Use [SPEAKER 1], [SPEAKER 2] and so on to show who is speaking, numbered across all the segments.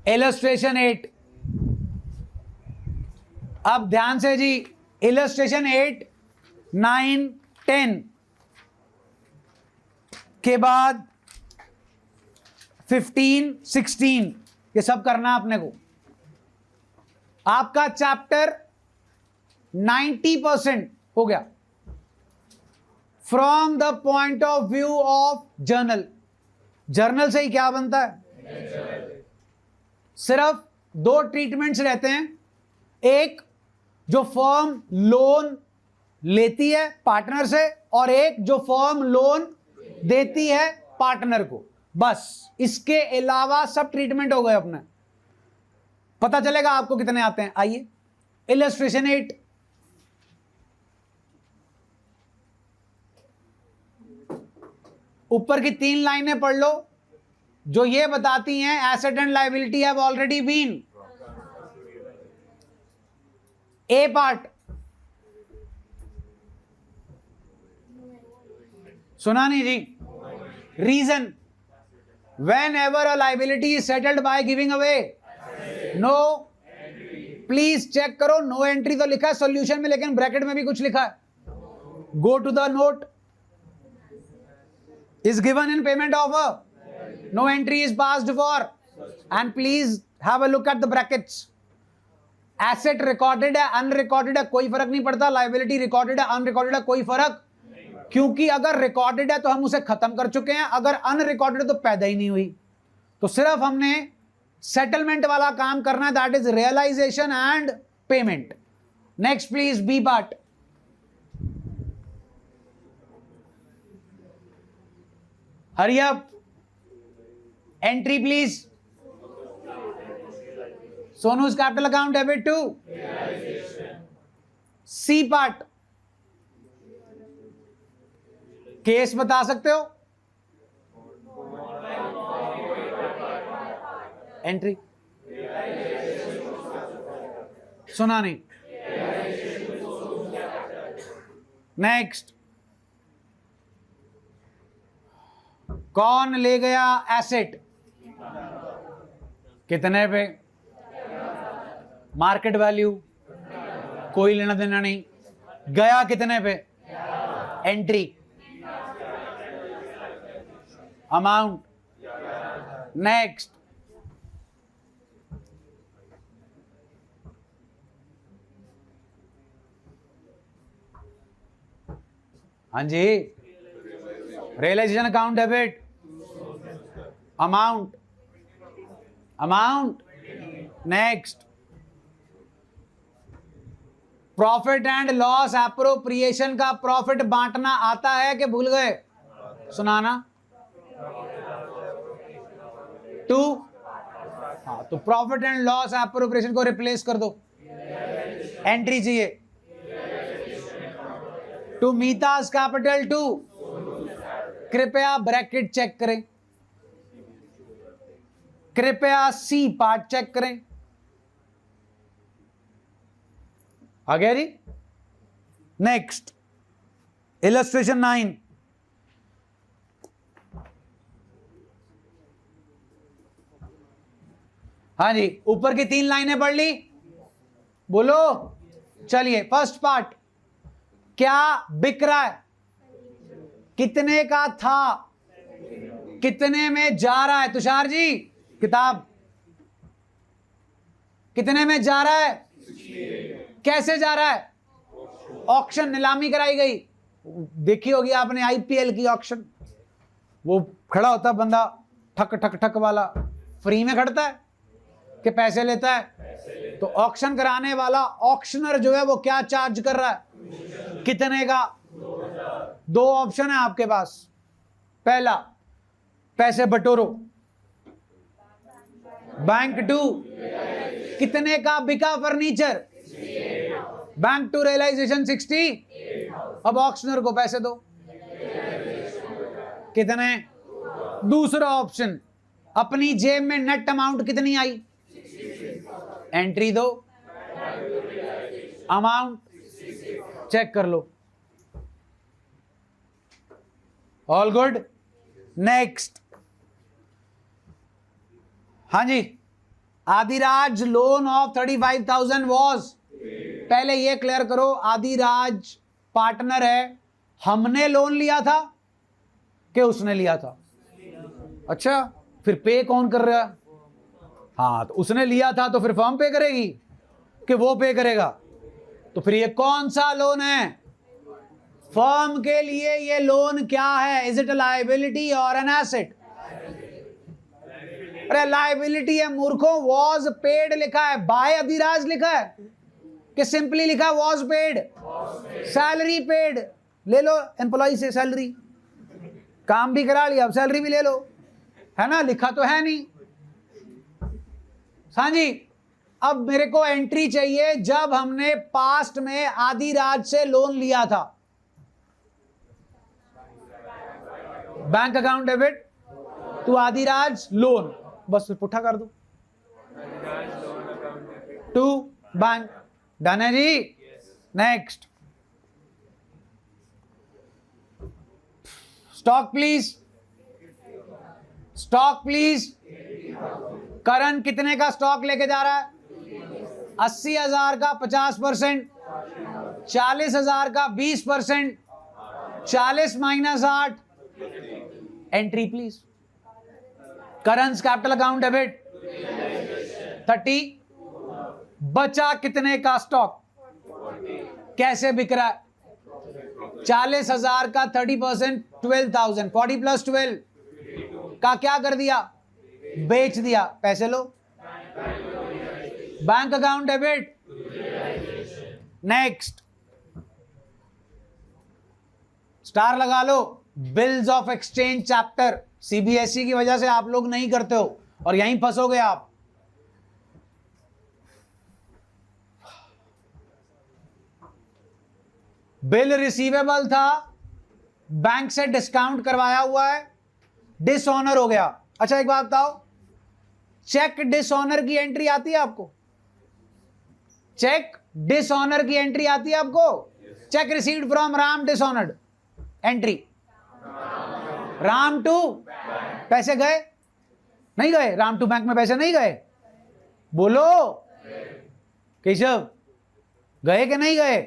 [SPEAKER 1] Illustration 8, अब ध्यान से जी, इलस्ट्रेशन 8, 9, 10 के बाद 15, 16 ये सब करना है अपने को। आपका चैप्टर 90% हो गया from the point of view of journal. Journal से ही क्या बनता है? सिर्फ दो ट्रीटमेंट्स रहते हैं, एक जो फर्म लोन लेती है पार्टनर से, और एक जो फर्म लोन देती है पार्टनर को। बस इसके अलावा सब ट्रीटमेंट हो गए अपने। पता चलेगा आपको कितने आते हैं। आइए इलस्ट्रेशन 8, ऊपर की 3 लाइनें पढ़ लो जो ये बताती हैं asset and liability have already been. A part सुना नहीं जी? Reason, whenever a liability is settled by giving away, no, please check करो, नो एंट्री तो लिखा है सॉल्यूशन में, लेकिन ब्रैकेट में भी कुछ लिखा है। Go to the note, is given in payment offer, no entry is passed for, and please have a look at the brackets. Asset recorded है unrecorded है कोई फर्क नहीं पड़ता, liability recorded है unrecorded है कोई फर्क, क्योंकि अगर recorded है तो हम उसे खत्म कर चुके हैं, अगर unrecorded है तो पैदा ही नहीं हुई। तो सिर्फ हमने सेटलमेंट वाला काम करना है, that is realisation and payment. Next please, B part. Hurry up, entry please. Sonu's capital account debit to. C part, case बता सकते हो? एंट्री सुना नहीं। नेक्स्ट, कौन ले गया एसेट, कितने पे, मार्केट वैल्यू, कोई लेना देना नहीं, गया कितने पे, एंट्री, अमाउंट। नेक्स्ट, हाँ जी, realisation account debit, amount, amount. Next, profit and loss appropriation का प्रॉफिट बांटना आता है कि भूल गए? सुनाना। टू, हाँ, तो प्रॉफिट एंड लॉस एप्रोप्रिएशन को रिप्लेस कर दो, एंट्री चाहिए। टू मीतास कैपिटल टू, कृपया ब्रैकेट चेक करें, कृपया सी पार्ट चेक करें। आ गया जी? नेक्स्ट, इलस्ट्रेशन 9, हाँ जी, ऊपर की 3 लाइनें पढ़ ली, बोलो। चलिए फर्स्ट पार्ट, क्या बिक रहा है, कितने का था, कितने में जा रहा है? तुषार जी किताब, कितने में जा रहा है, कैसे जा रहा है? ऑक्शन, नीलामी कराई गई। देखी होगी आपने आईपीएल की ऑक्शन, वो खड़ा होता बंदा, ठक ठक ठक वाला, फ्री में खड़ता है कि पैसे लेता है? तो ऑक्शन कराने वाला ऑक्शनर जो है वो क्या चार्ज कर रहा है, कितने का? 2 ऑप्शन है आपके पास। पहला, पैसे बटोरो, बैंक टू, कितने का बिका फर्नीचर, बैंक टू रियलाइजेशन 60, अब ऑक्शनर को पैसे दो, कितने? दूसरा ऑप्शन, अपनी जेब में नेट अमाउंट कितनी आई, एंट्री दो, अमाउंट चेक कर लो। All good. नेक्स्ट, हाँ जी, आदिराज लोन ऑफ 35,000 वॉज, पहले ये क्लियर करो, आदिराज पार्टनर है, हमने लोन लिया था कि उसने लिया था? अच्छा, फिर पे कौन कर रहा है? हाँ, तो उसने लिया था तो फिर फर्म पे करेगी कि वो पे करेगा? तो फिर ये कौन सा लोन है? फर्म के लिए ये लोन क्या है? इज इट अ लायबिलिटी और एन एसेट? अरे लायबिलिटी है मूर्खों, वॉज पेड लिखा है, बाय अभिराज लिखा है कि सिंपली लिखा है वॉज पेड? सैलरी पेड, ले लो एम्प्लॉय से सैलरी, काम भी करा लिया, अब सैलरी भी ले लो, है ना? लिखा तो है नहीं। हाँ जी, अब मेरे को एंट्री चाहिए जब हमने पास्ट में आदिराज से लोन लिया था। Bank account debit to Adiraj loan, बस पुट्ठा कर दो टू बैंक, डन है जी। Next, stock please, stock please. Karan कितने का स्टॉक लेके जा रहा है? 80,000 का 50%, 40,000 का 20%, 40 minus 8, entry please. Current capital account debit 30, बचा कितने का स्टॉक? कैसे बिक रहा है? 40,000 का 30%, 12,000, 40 प्लस 12 का क्या कर दिया? बेच दिया, पैसे लो। Bank account debit. Next, star लगा लो। Bills of exchange chapter, CBSE की वजह से आप लोग नहीं करते हो और यहीं फंसोगे आप। बिल रिसीवेबल था, बैंक से डिस्काउंट करवाया हुआ है, डिसऑनर हो गया। अच्छा एक बात बताओ, चेक डिसऑनर की एंट्री आती है आपको? चेक डिसऑनर की एंट्री आती है आपको? Cheque received from Ram dishonoured, entry Ram to, पैसे गए नहीं गए? राम टू बैंक में पैसे नहीं गए? बोलो केशव, गए कि नहीं गए?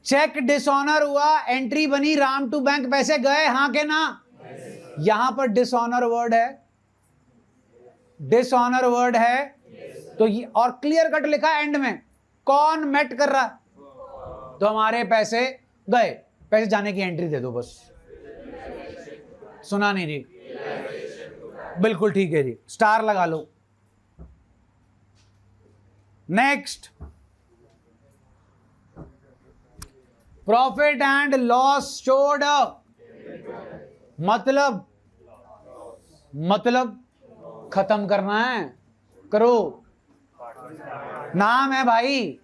[SPEAKER 1] चेक डिसऑनर हुआ, एंट्री बनी राम टू बैंक, पैसे गए, हाँ के ना? यहां पर डिसऑनर वर्ड है, डिसऑनर वर्ड है तो ये, और क्लियर कट लिखा एंड में, कौन मेट कर रहा? तो हमारे पैसे गए, पैसे जाने की एंट्री दे दो बस। सुना नहीं जी? बिल्कुल ठीक है जी, स्टार लगा लो। Next, profit and loss showed, मतलब खत्म करना है, करो। नाम है भाई,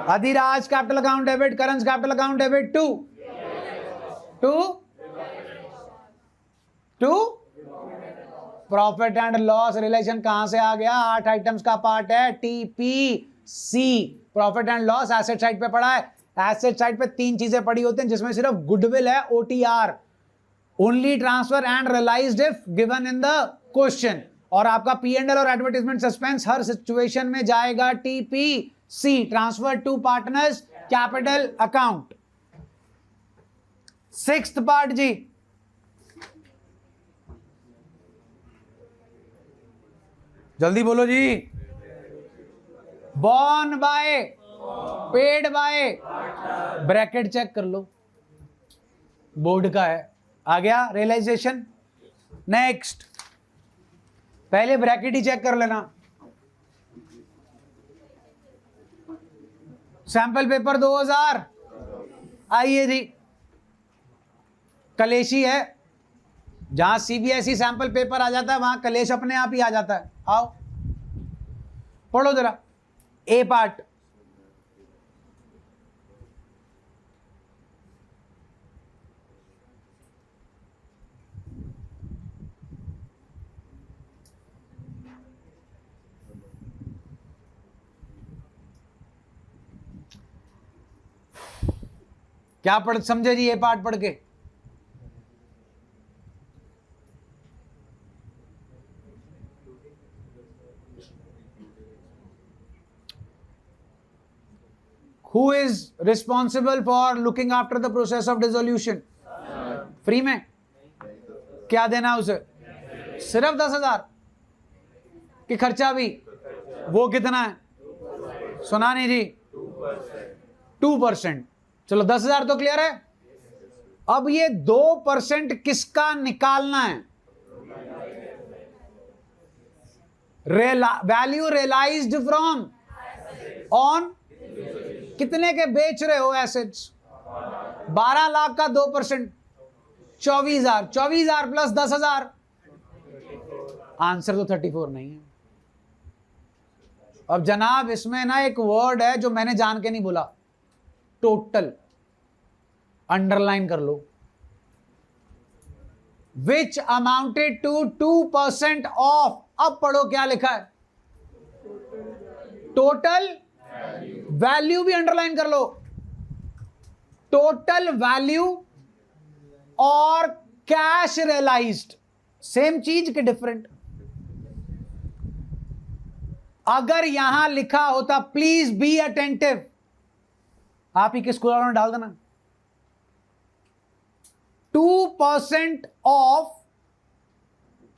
[SPEAKER 1] Adhiraj capital account debit, current capital account debit to profit and loss. Relation कहां से आ गया? 8 आइटम्स का पार्ट है, TPC. Profit and loss asset side पे पड़ा है। एसेट साइड पे 3 चीजें पड़ी होती हैं जिसमें सिर्फ गुडविल है, OTR, only transfer and realised if given in the question. और आपका पी&एल और एडवर्टाइजमेंट सस्पेंस हर सिचुएशन में जाएगा TPC, transfer to partners capital account. 6th part जी, जल्दी बोलो जी। Borne by, paid by, bracket check कर लो, बोर्ड का है, आ गया रियलाइजेशन। नेक्स्ट, पहले ब्रैकेट ही चेक कर लेना। सैंपल पेपर 2000, आइए जी, कलेशी है, जहां सीबीएसई सैंपल पेपर आ जाता है वहां कलेश अपने आप ही आ जाता है। आओ पढ़ो जरा, ए पार्ट। क्या पढ़ समझे जी? ये पार्ट पढ़ के who is responsible for looking after the process of dissolution? Free में क्या देना उसे? सिर्फ 10,000 कि खर्चा भी? वो कितना है? सुना नहीं जी? 2%। चलो 10,000 तो क्लियर है। अब ये 2% किसका निकालना है? Value realised from on. कितने के बेच रहे हो एसेट्स? 12 लाख का 2% 24,000। 24,000 प्लस 10,000, आंसर तो 34 नहीं है। अब जनाब इसमें ना एक वर्ड है जो मैंने जान के नहीं बोला, टोटल। अंडरलाइन कर लो। विच अमाउंटेड टू 2% ऑफ। अब पढ़ो क्या लिखा है, टोटल वैल्यू भी अंडरलाइन कर लो। टोटल वैल्यू और कैश रियलाइज्ड सेम चीज के डिफरेंट। अगर यहां लिखा होता प्लीज बी अटेंटिव, आप ही के स्कूल वालों ने डाल देना 2% of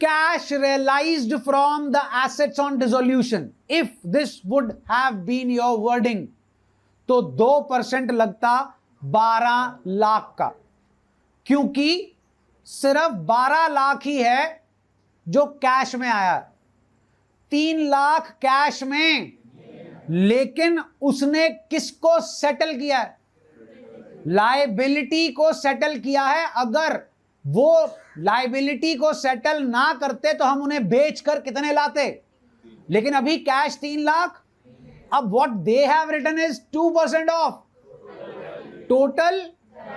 [SPEAKER 1] cash realised from the assets on dissolution. If this would have been your wording तो 2% लगता 12 लाख का, क्योंकि सिर्फ 12 लाख ही है जो कैश में आया, 3 लाख कैश में। लेकिन उसने किसको सेटल किया है? लायबिलिटी को सेटल किया है। अगर वो लायबिलिटी को सेटल ना करते तो हम उन्हें बेचकर कितने लाते? लेकिन अभी कैश 3 लाख। अब what they have written is 2% of total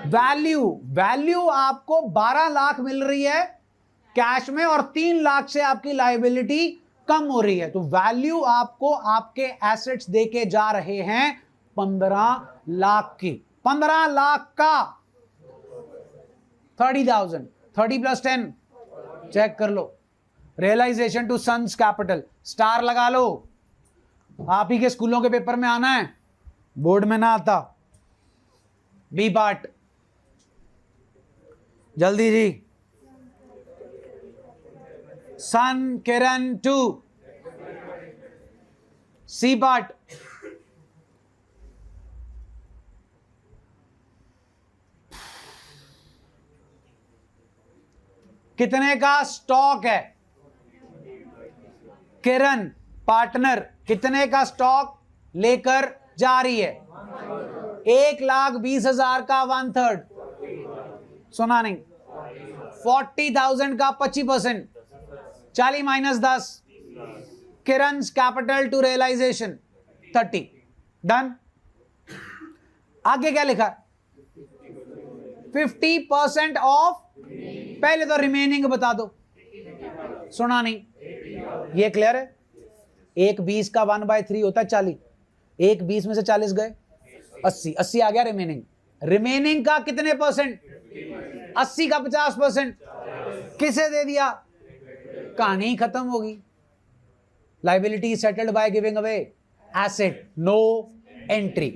[SPEAKER 1] value. Value आपको 12 लाख मिल रही है कैश में और 3 लाख से आपकी लायबिलिटी कम हो रही है, तो वैल्यू आपको आपके एसेट्स देके जा रहे हैं 15 लाख की। 15 लाख का 30,000, 30 प्लस 10 चेक कर लो। Realisation to sons capital, star लगा लो। आप ही के स्कूलों के पेपर में आना है, बोर्ड में ना आता। बी पार्ट जल्दी जी। सन किरण 2। सी पार्ट कितने का स्टॉक है? किरण पार्टनर कितने का स्टॉक लेकर जा रही है? 1,20,000 का 1/3। सुना नहीं? 40,000 का 25%, 40 minus 10। Kiran capital to realisation 30। Done. आगे क्या लिखा? 50% ऑफ। पहले तो रिमेनिंग बता दो। सुना नहीं? ये क्लियर है? 1/20 का 1/3 होता है 40। 1/20 में से 40 गए 80, 80 आ गया रिमेनिंग। रिमेनिंग का कितने परसेंट? 80 का 50%। किसे दे दिया? कहानी खत्म होगी। Liability settled by giving away asset, no entry.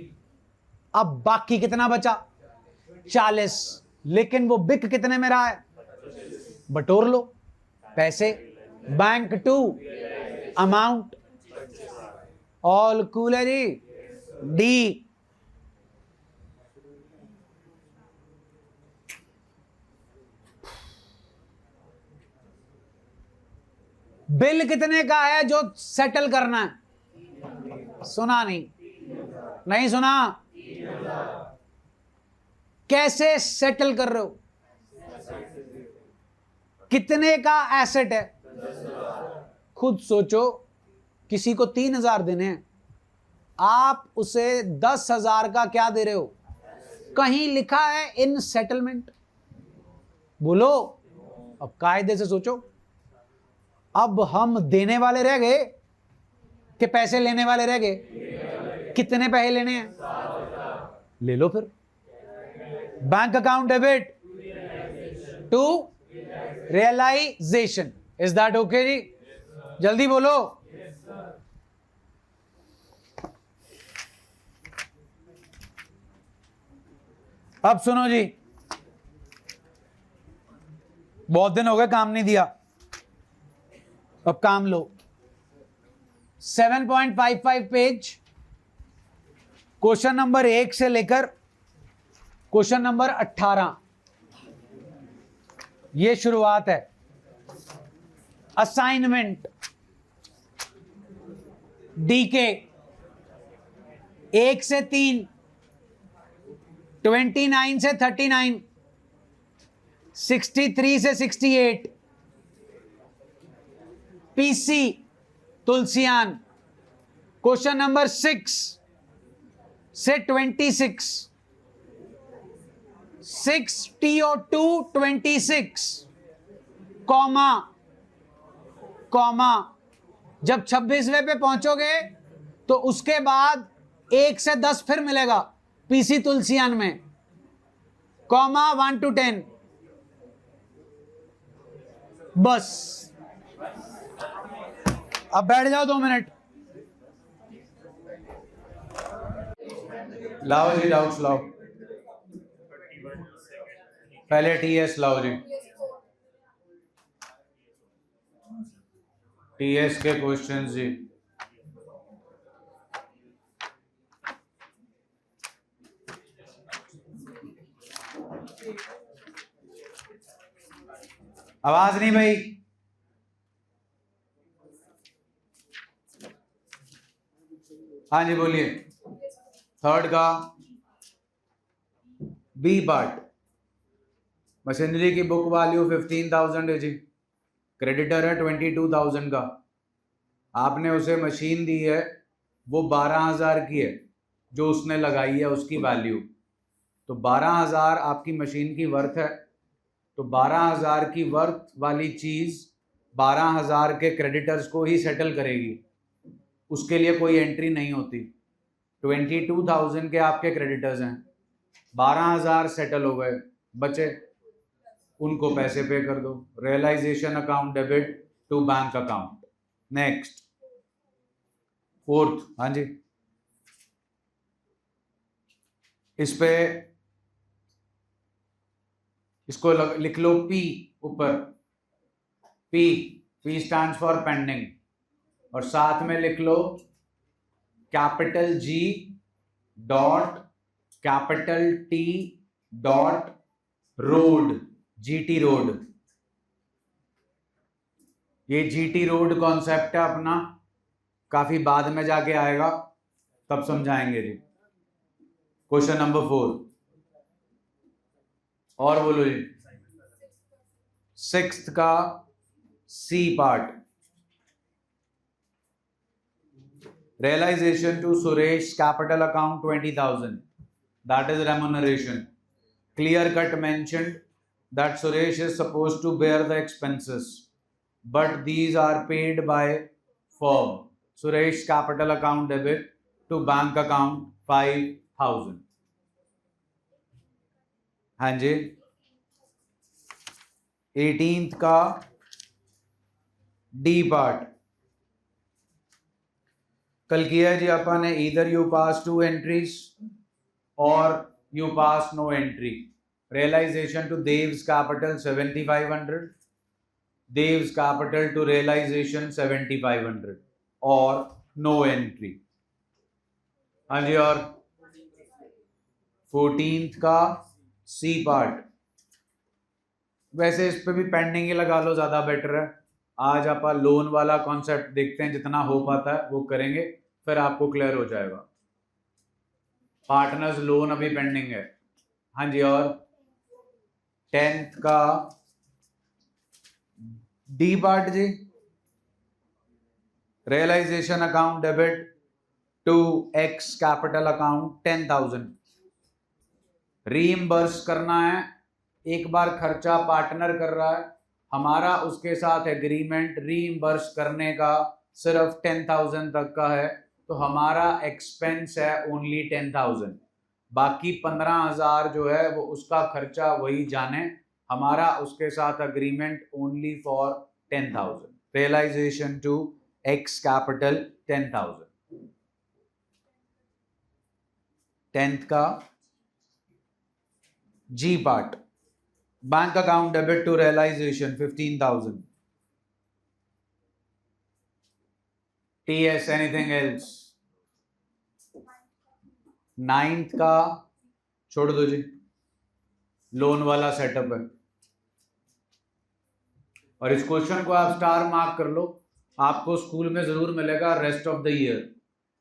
[SPEAKER 1] अब बाकी कितना बचा? 40। लेकिन वो बिक कितने में रहा है? बटोर लो पैसे। Bank to amount all cool है जी। डी बिल कितने का है जो सेटल करना है? सुना नहीं? नहीं सुना? कैसे सेटल कर रहे हो? कितने का एसेट है? खुद सोचो। किसी को 3,000 देने हैं, आप उसे 10,000 का क्या दे रहे हो? कहीं लिखा है इन सेटलमेंट? बोलो। अब कायदे से सोचो। अब हम देने वाले रह गए कि पैसे लेने वाले रह गए? कितने पैसे लेने हैं? ले लो फिर। Bank account debit to realisation. Is that okay जी? जल्दी बोलो। अब सुनो जी, बहुत दिन हो गए काम नहीं दिया, अब काम लो। 7.55 पेज, क्वेश्चन नंबर 1 से लेकर क्वेश्चन नंबर 18, ये शुरुआत है। असाइनमेंट डीके 1 से 3, 29 से 39, 63 से 68, पीसी तुलसियान क्वेश्चन नंबर 6 से 26, 6 TO2 26, कॉमा कॉमा, जब 26वें पे पहुंचोगे तो उसके बाद 1 से 10 फिर मिलेगा पीसी तुलसियान में, कॉमा 1 to 10, बस। अब बैठ जाओ 2 मिनट। लाओ जी डाउट्स लाओ, पहले टीएस लाओ जी, टीएस के क्वेश्चंस जी। आवाज नहीं भाई, हाँ जी बोलिए। थर्ड का बी पार्ट, मशीनरी की बुक वैल्यू 15,000 है जी, क्रेडिटर है 22,000 का, आपने उसे मशीन दी है वो 12,000 की है, जो उसने लगाई है उसकी वैल्यू, तो 12,000 आपकी मशीन की वर्थ है, तो 12,000 की वर्थ वाली चीज 12,000 के क्रेडिटर्स को ही सेटल करेगी, उसके लिए कोई एंट्री नहीं होती। 22,000 के आपके क्रेडिटर्स हैं, 12,000 सेटल हो गए, बचे उनको पैसे पे कर दो, realisation account debit to bank account. Next fourth, हाँ जी, इस पे इसको लिख लो पी ऊपर, पी स्टैंड्स फॉर पेंडिंग, और साथ में लिख लो capital G dot capital T dot road, GT road. ये जीटी रोड कॉन्सेप्ट है अपना, काफी बाद में जाके आएगा, तब समझाएंगे जी। क्वेश्चन नंबर 4 और बोलो जी। 6th का C part, realization to Suresh capital account 20,000, that is remuneration. Clear cut mentioned that Suresh is supposed to bear the expenses, but these are paid by firm. Suresh capital account debit to bank account 5,000. हाँ जी। 18th का D part, कल किया है जी अपन ने, इधर you pass 2 entries और you pass no entry. Realisation to Dev's capital 7,500, Dev's capital to realisation 7,500 और नो एंट्री। हाँ जी। और 14th का सी पार्ट, वैसे इस पे भी पेंडिंग ही लगा लो, ज्यादा बेटर है। आज आप लोन वाला कॉन्सेप्ट देखते हैं, जितना हो पाता है वो करेंगे, फिर आपको क्लियर हो जाएगा। पार्टनर्स लोन अभी पेंडिंग है। हाँ जी। और 10th का डी पार्ट जी, realisation account debit to X capital account 10,000, reimburse करना है। एक बार खर्चा पार्टनर कर रहा है, हमारा उसके साथ एग्रीमेंट रीइंबर्स करने का सिर्फ 10,000 तक का है, तो हमारा एक्सपेंस है ओनली 10,000, बाकी 15,000 जो है वो उसका खर्चा वही जाने, हमारा उसके साथ agreement only for 10,000। Realisation to X capital 10,000। 10th का G part, bank account debit to realisation 15,000. TS anything else? Ninth का छोड़ दो जी, लोन वाला सेटअप है। और इस क्वेश्चन को आप स्टार मार्क कर लो, आपको स्कूल में जरूर मिलेगा rest of the year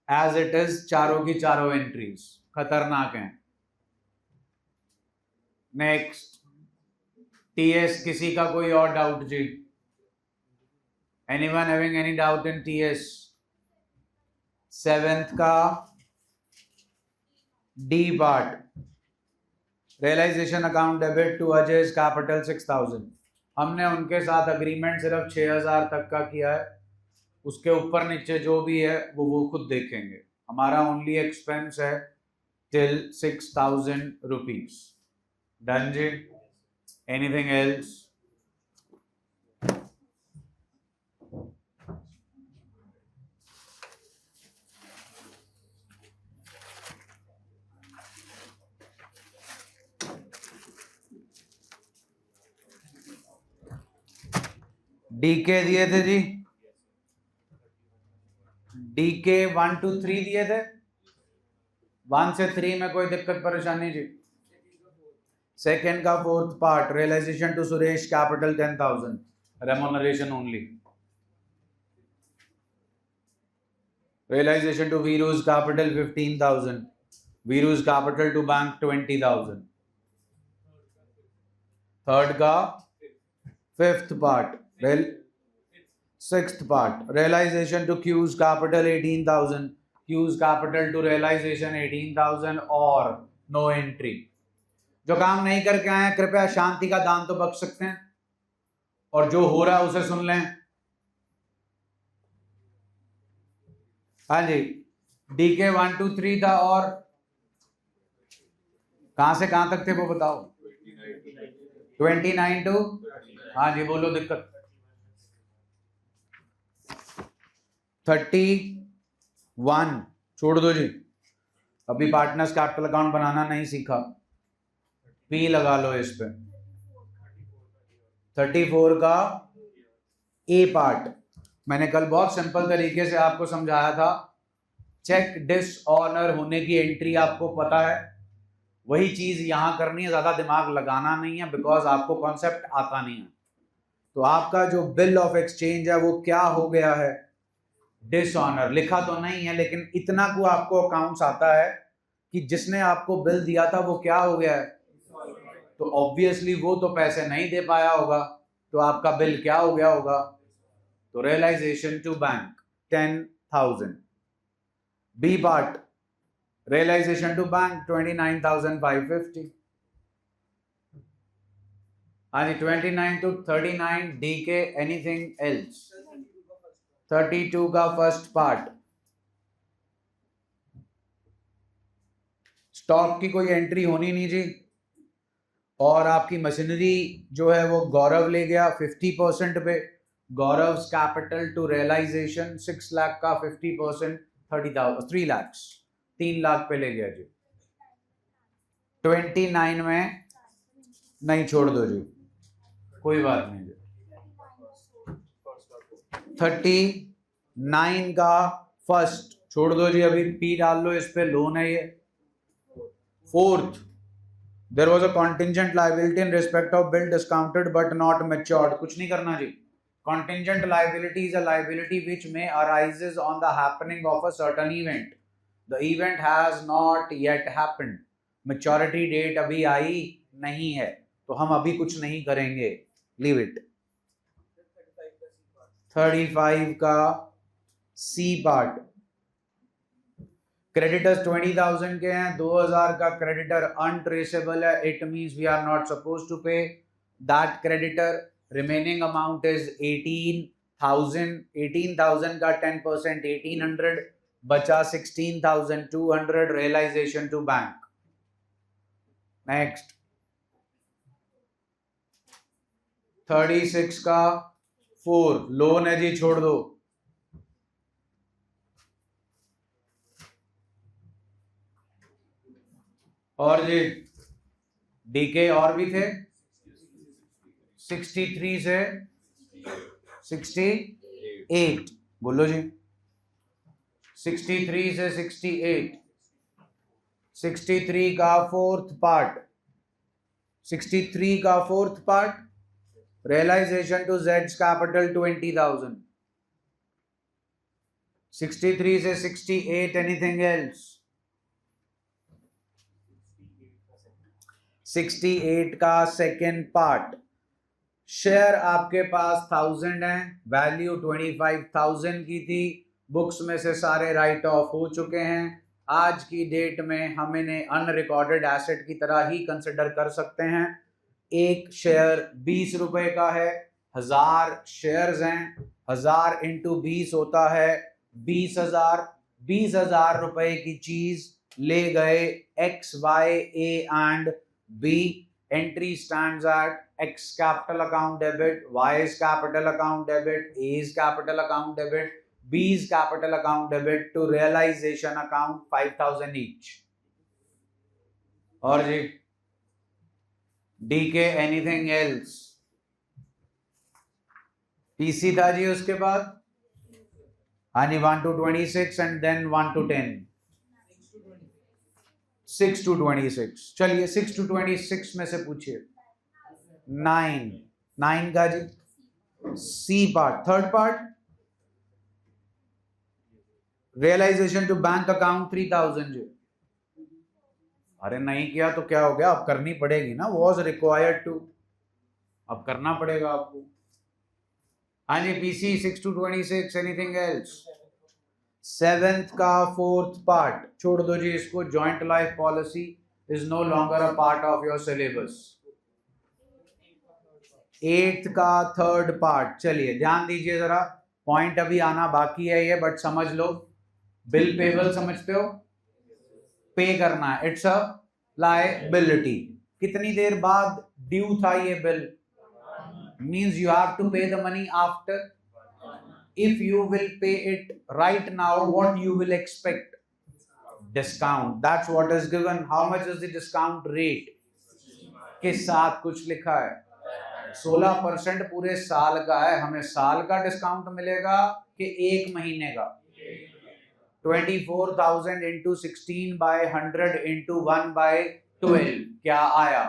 [SPEAKER 1] as it is. चारों की चारों एंट्रीज खतरनाक हैं। नेक्स्ट, टीएस किसी का कोई और डाउट जी? Anyone having any doubt in TS? Seventh का D part, realisation account debit to Ajay capital 6,000। हमने उनके साथ अग्रीमेंट सिर्फ 6,000 तक का किया है, उसके ऊपर नीचे जो भी है वो खुद देखेंगे। हमारा ओनली एक्सपेंस है टिल 6,000 रुपीज। डन जी? Anything else? डीके दिए थे जी, डीके 1 to 3 दिए थे। 1 से 3 में कोई दिक्कत परेशानी जी? सेकेंड का fourth part, realisation to Suresh capital 10,000, remuneration only. Realisation to Veeru's capital 15,000, Veeru's capital to bank 20,000। Third का fifth part, sixth part, realisation to Q's capital 18,000, Q's capital to realisation 18,000 और नो एंट्री। जो काम नहीं करके आए हैं कृपया शांति का दान तो बख्श सकते हैं, और जो हो रहा है उसे सुन लें। हाँ जी, डीके 1 to 3 था, और कहां से कहां तक थे वो बताओ? 29 to, हाँ जी बोलो दिक्कत। 31 छोड़ दो जी, अभी पार्टनर्स कैपिटल अकाउंट बनाना नहीं सीखा, पी लगा लो इस पे। 34 का ए पार्ट, मैंने कल बहुत सिंपल तरीके से आपको समझाया था। चेक डिसऑनर होने की एंट्री आपको पता है, वही चीज यहां करनी है, ज्यादा दिमाग लगाना नहीं है, बिकॉज आपको कॉन्सेप्ट आता नहीं है। तो आपका जो बिल ऑफ एक्सचेंज है वो क्या हो गया है? डिसऑनर। लिखा तो नहीं है, लेकिन इतना को आपको अकाउंट्स आता है कि जिसने आपको बिल दिया था वो क्या हो गया है, तो ऑब्वियसली वो तो पैसे नहीं दे पाया होगा, तो आपका बिल क्या हो गया होगा? तो realisation to bank 10,000। B part, realisation to bank 29,550। हाँ जी, 29 to 39 डीके, एनीथिंग एल्स? 32 का फर्स्ट पार्ट, स्टॉक की कोई एंट्री होनी नहीं जी, और आपकी मशीनरी जो है वो गौरव ले गया 50% पे। गौरव कैपिटल टू रियलाइजेशन 6 लाख का 50% 3 लाख, 3 लाख पे ले गया जी। 29 में नहीं, छोड़ दो जी, कोई बात नहीं जी। 39 का फर्स्ट छोड़ दो जी, अभी पी डाल लो इस पे, लोन है ये। Fourth, there was a contingent liability in respect of bill discounted but not matured. कुछ नहीं करना जी। Contingent liability is a liability which may arises on the happening of a certain event, the event has not yet happened, maturity date अभी आई नहीं है, तो हम अभी कुछ नहीं करेंगे, लीव इट। 35 का सी पार्ट, क्रेडिटर्स 20,000 के हैं, 2,000 का क्रेडिटर अनट्रेसेबल है, it means we are not suppose to pay that creditor. Remaining amount is 18,000, 18,000 का 10% 1,800, बचा 16,200, रियलाइजेशन टू बैंक। नेक्स्ट, 36 का 4 लोन है जी, छोड़ दो। और जी डीके और भी थे 63 से 68, बोलो जी 63 से 68, 63 का फोर्थ पार्ट, 63 का फोर्थ पार्ट, रियलाइजेशन टू जेड्स कैपिटल 20,000, 63 से 68, एनीथिंग एल्स? 68 का सेकेंड पार्ट, शेयर आपके पास 1000 है, वैल्यू 25,000 की थी, बुक्स में से सारे राइट ऑफ हो चुके हैं, आज की डेट में हम इन्हें अनरिकॉर्डेड एसेट की तरह ही कंसिडर कर सकते हैं। एक शेयर 20 रुपए का है, 1000 शेयर्स हैं, 1000 इंटू 20 होता है 20,000, 20,000 रुपए की चीज ले गए X, Y, A and B, entry stands at X capital account debit, Y's capital account debit, A's capital account debit, B's capital account debit to realization account 5,000 each. और जी DK anything else? PC था जी, उसके बाद हाँ जी 1 to 26 and then 1 to 10, 6 to 26। चलिए 6 to 26 में से पूछिए 9 का जी C part, third part, realisation to bank account 3,000 जी। अरे नहीं किया तो क्या हो गया, अब करनी पड़ेगी ना, वॉज रिक्वायर्ड टू, अब करना पड़ेगा आपको। हाँ जी PC 6 to 26, anything else? 7th का फोर्थ पार्ट, छोड़ दो जी इसको, joint life policy is no longer a part of your syllabus. 8th का थर्ड पार्ट, चलिए ध्यान दीजिए जरा, पॉइंट अभी आना बाकी है ये, बट समझ लो, बिल पेबल समझते हो, पे करना है, इट्स अ लायबिलिटी। कितनी देर बाद ड्यू था ये bill? Means you have to pay the money after. If you will pay it right now, what you will expect? Discount. That's what is given. How much is the discount rate? के साथ कुछ लिखा है 16% पूरे साल का है, हमें साल का डिस्काउंट मिलेगा कि एक महीने का? 24,000 into 16 by 100 into 1 by 12 क्या आया?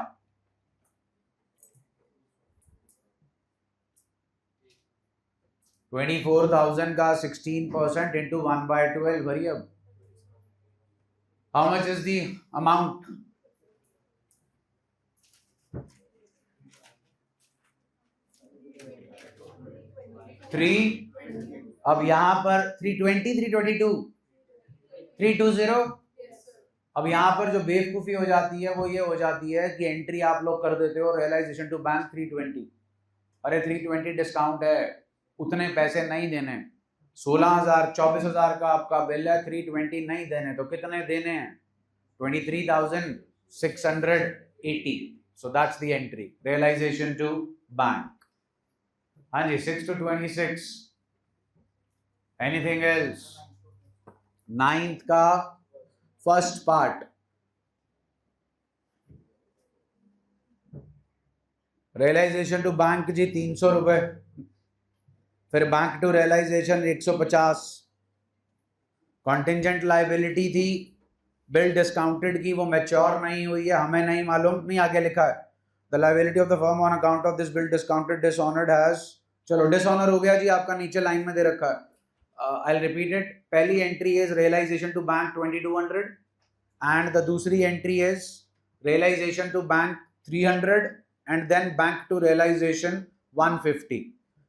[SPEAKER 1] 24,000 का 16% into 1 by 12 भरिए। अब how much is the amount? अब यहां पर 320, 322, 320। अब यहां पर जो बेवकूफी हो जाती है वो ये हो जाती है कि एंट्री आप लोग कर देते हो रियलाइजेशन टू बैंक 320। अरे 320 डिस्काउंट है, उतने पैसे नहीं देने, 16,000 24,000 का आपका बिल है, 320 नहीं देने तो कितने देने हैं? 23,680। So that's the entry, realisation to bank. हाँ जी 6 to 26, एनीथिंग एल्स? 9th का first part, realisation to bank जी 300 रुपए, फिर bank to realisation 150, contingent liability थी बिल डिस्काउंटेड की, वो मैच्योर नहीं हुई है, हमें नहीं मालूम, नहीं आगे लिखा है the liability of the firm on account of this bill discounted dishonoured has, चलो डिसऑनर हो गया जी आपका, नीचे लाइन में दे रखा है, आई विल रिपीट इट, पहली entry is realisation to bank 2200 and the दूसरी entry is realisation to bank 300 and then bank to realisation 150।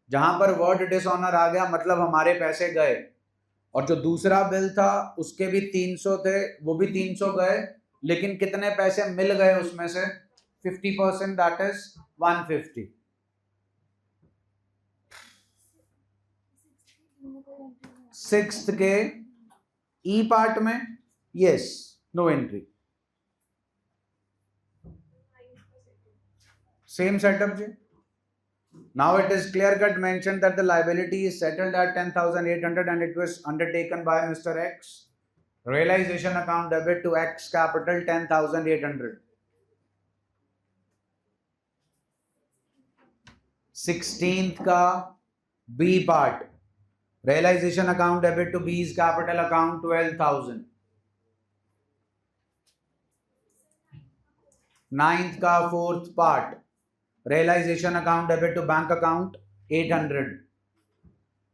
[SPEAKER 1] जहां पर वर्ड डिसऑनर आ गया मतलब हमारे पैसे गए, और जो दूसरा बिल था उसके भी 300 थे, वो भी 300 गए, लेकिन कितने पैसे मिल गए उसमें से? 50%, दैट इज 150। सिक्स्थ के ई पार्ट में yes, no entry, same setup जी। Now it is clear cut mentioned that the liability is settled at 10,800 and it was undertaken by Mr. X. Realization account debit to X capital 10,800. 16th का B part, realisation account debit to B's capital account 12,000। 9th का 4th part, realisation account debit to bank account 800।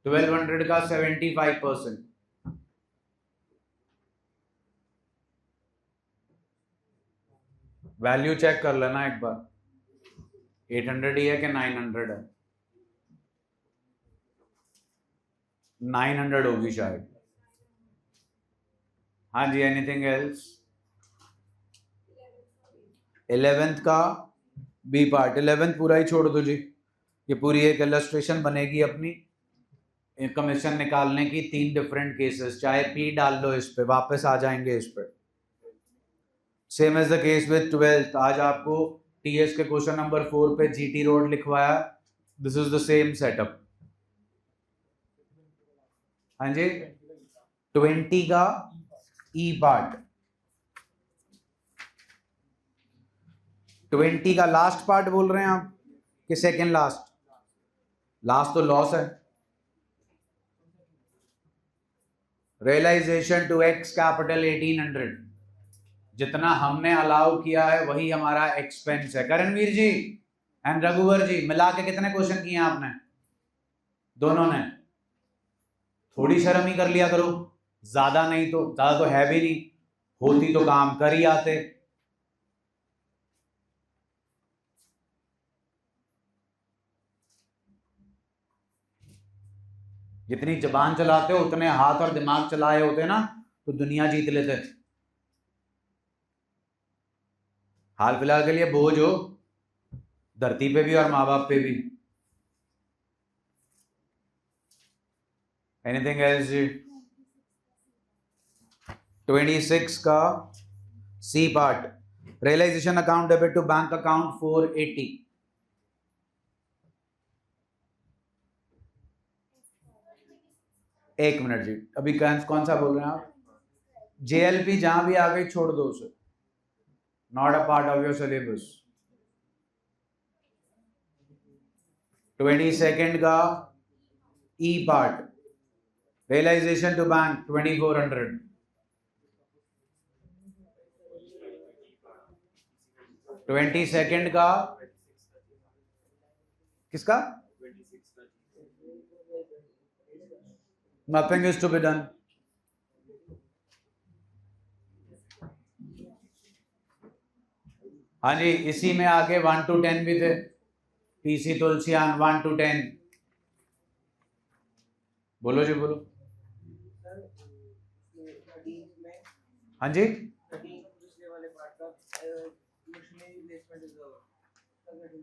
[SPEAKER 1] 1200 का 75%। Value check कर लेना एक बार, 800 ही है कि 900 है? 900 होगी शायद। हाँ जी, एनीथिंग एल्स? 11th का बी पार्ट, 11th पूरा ही छोड़ दो जी, ये पूरी एक इलस्ट्रेशन बनेगी अपनी कमीशन निकालने की। 3 डिफरेंट केसेस, चाहे पी डाल लो इस पे, वापस आ जाएंगे इस पे। Same as the case with 12th। आज आपको टीएस के क्वेश्चन नंबर 4 पे जीटी रोड लिखवाया, this is the same setup. हाँ जी, 20 का ई पार्ट, 20 का लास्ट पार्ट बोल रहे हैं आप कि सेकेंड लास्ट? लास्ट तो लॉस है। रियलाइजेशन टू एक्स कैपिटल 1800, जितना हमने अलाउ किया है वही हमारा एक्सपेंस है। करणवीर जी एंड रघुवर जी, मिला के कितने क्वेश्चन किए आपने? दोनों ने। थोड़ी शर्म ही कर लिया करो, ज्यादा नहीं तो, ज्यादा तो है भी नहीं, होती तो काम कर ही आते। जितनी जबान चलाते हो उतने हाथ और दिमाग चलाए होते ना तो दुनिया जीत लेते। हाल फिलहाल के लिए बोझ हो धरती पे भी और माँ बाप पे भी। एनीथिंग एल्स जी? 26 का C part, realisation account debit to bank account 480। एक मिनट जी, अभी कौन सा बोल रहे हैं आप? जेएलपी जहां भी आ गई छोड़ दो उसे, not a part of your syllabus. 22nd का E part, realisation to bank 2400। 22nd का किसका? Nothing is to be done. हाँ जी, इसी में आगे 1 to 10 भी थे। PC Tulsian 1 to 10। बोलो जी बोलो। हाँ जी,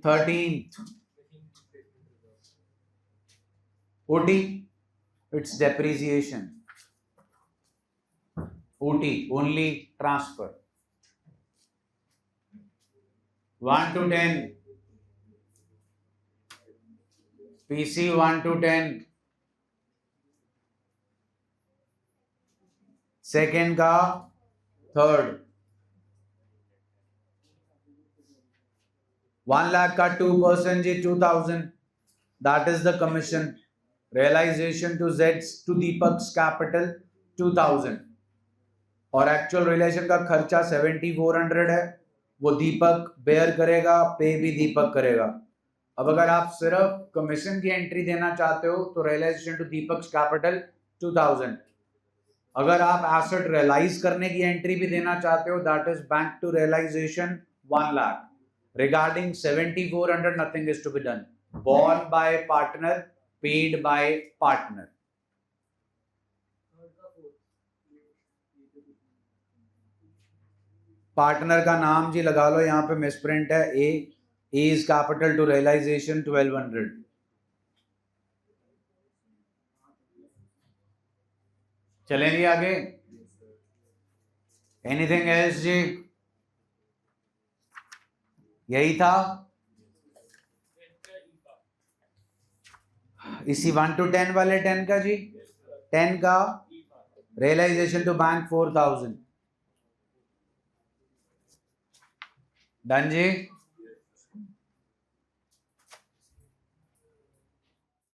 [SPEAKER 1] 13th OT, it's depreciation. OT only transfer। 1 to 10 PC, 1 to 10 second का थर्ड। 1 लाख का 2% जी 2000, that is the commission। realization to Z's to Deepak's capital 2000 और एक्चुअल रिलेशन का खर्चा 7400 है, वो दीपक बेयर करेगा, पे भी दीपक करेगा। अब अगर आप सिर्फ कमीशन की एंट्री देना चाहते हो तो रियलाइजेशन टू दीपक्स कैपिटल 2000। अगर आप एसेट रियलाइज करने की एंट्री भी देना चाहते हो, that is bank to realisation 1 lakh. Regarding 7400 nothing is to be done, borne by partner, paid by partner। Partner का नाम जी लगा लो, यहाँ पे मिसप्रिंट है, A is capital to realisation 1200। चलेंगे आगे? एनीथिंग एल्स जी? यही था इसी 1 to 10 वाले 10 का जी। 10 का realisation to bank 4000। Done ji.